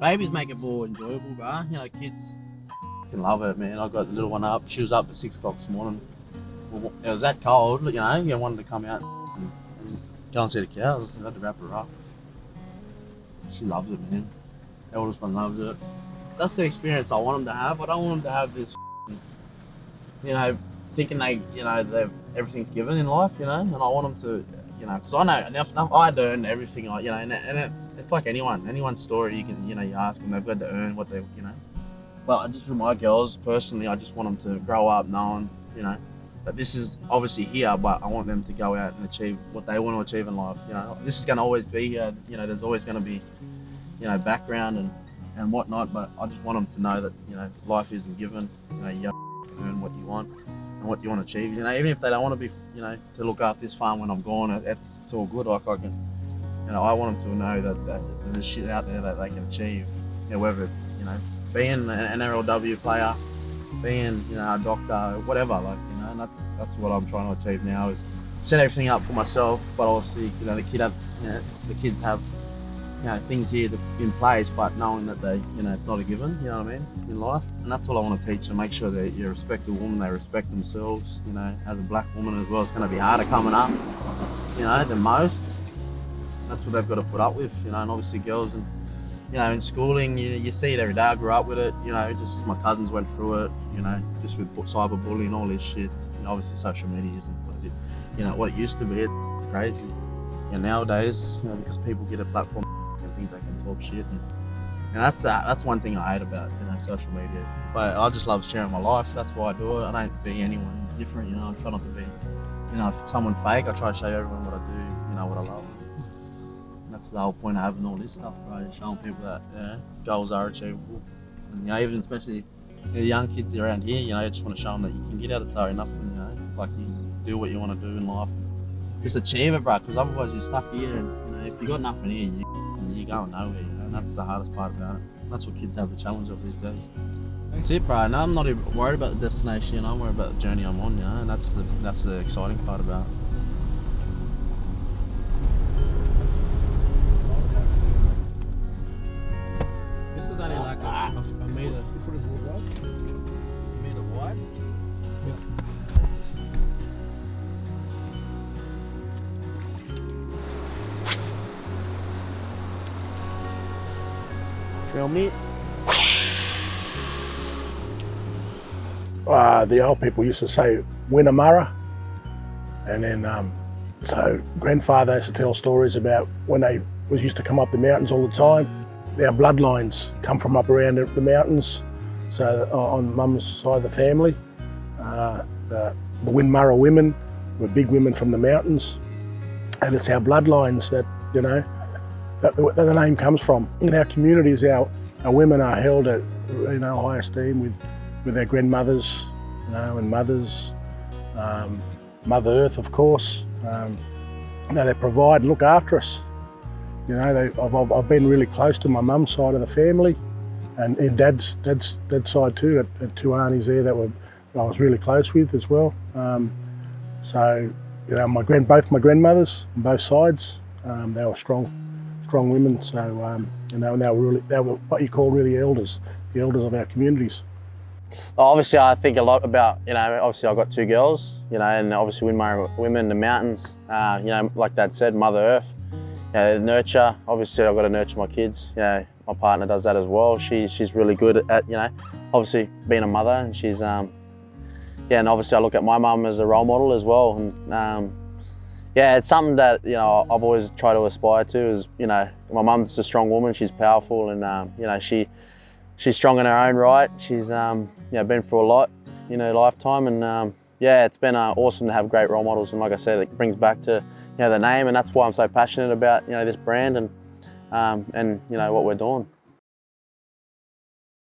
Babies make it more enjoyable, bro. You know, kids can love it, man. I got the little one up. She was up at 6 o'clock this morning. Well, it was that cold, you know. You wanted to come out and go and see the cows. I had to wrap her up. She loves it, man. The oldest one loves it. That's the experience I want them to have. I don't want them to have this, you know, thinking everything's given in life, you know. And I want them to, you know, because I know enough. I earned everything, you know, and it's like anyone's story. You can, you know, you ask them, they've got to earn what they, you know. But just for my girls, personally, I just want them to grow up knowing, you know, that this is obviously here, but I want them to go out and achieve what they want to achieve in life. You know, this is going to always be here. You know, there's always going to be, you know, background and whatnot. But I just want them to know that, you know, life isn't given. You know, you can earn what you want and what you want to achieve. You know, even if they don't want to be, you know, to look after this farm when I'm gone, it's all good. Like I can, you know, I want them to know that there's shit out there that they can achieve. You know, whether it's, you know, being an NRLW player, being, you know, a doctor, whatever, like, you know, and that's what I'm trying to achieve now, is set everything up for myself. But obviously, you know, the kids have, you know, things here in place, but knowing that they, you know, it's not a given, you know what I mean, in life. And that's what I want to teach them. Make sure that you respect a woman, they respect themselves. You know, as a black woman as well, it's going to be harder coming up, you know, than most. That's what they've got to put up with, you know. And obviously girls, and you know, in schooling, you see it every day. I grew up with it, you know, just my cousins went through it, you know, just with cyberbullying, all this shit. You know, obviously social media isn't, you know, what it used to be. It's crazy. You know, nowadays, you know, because people get a platform and think they can talk shit. And that's one thing I hate about, you know, social media. But I just love sharing my life. That's why I do it. I don't be anyone different, you know. I try not to be, you know, someone fake. I try to show everyone what I do, you know, what I love. That's the whole point of having all this stuff, bro. Showing people that, you know, goals are achievable. And, you know, even especially, you know, the young kids around here, you know, I just want to show them that you can get out of there enough and, you know, like you can do what you want to do in life. Just achieve it, bro, because otherwise you're stuck here and, you know, if you got nothing here, you're going nowhere, you know, and that's the hardest part about it. That's what kids have the challenge of these days. That's it, bro. No, I'm not even worried about the destination, you know, I'm worried about the journey I'm on, you know, and that's the exciting part about it. This is only like a meter. You put it wide? A meter wide? Yeah. Trail meat. The old people used to say Winmarra, and then so grandfather used to tell stories about when they used to come up the mountains all the time. Our bloodlines come from up around the mountains, so on mum's side of the family. The Winmarra women were big women from the mountains, and it's our bloodlines that, you know, that the name comes from. In our communities, our women are held at, you know, high esteem with their grandmothers, you know, and mothers, Mother Earth, of course. You know, they provide and look after us. You know, I've been really close to my mum's side of the family, and in dad's side too. Had two aunties there that I was really close with as well. So, you know, both my grandmothers on both sides, they were strong women. So, you know, and they were what you call really elders, the elders of our communities. Obviously, I think a lot about, you know, obviously I've got two girls, you know, and obviously Winmarra women, the mountains, you know, like Dad said, Mother Earth. You know, nurture, obviously I've got to nurture my kids. You know, my partner does that as well. She's really good at, you know, obviously being a mother, and she's, yeah, and obviously I look at my mum as a role model as well. And yeah, it's something that, you know, I've always tried to aspire to is, you know, my mum's a strong woman, she's powerful, and, you know, she's strong in her own right. She's, you know, been through a lot in her lifetime, and yeah, it's been awesome to have great role models. And like I said, it brings back to, you know, the name, and that's why I'm so passionate about, you know, this brand and you know, what we're doing.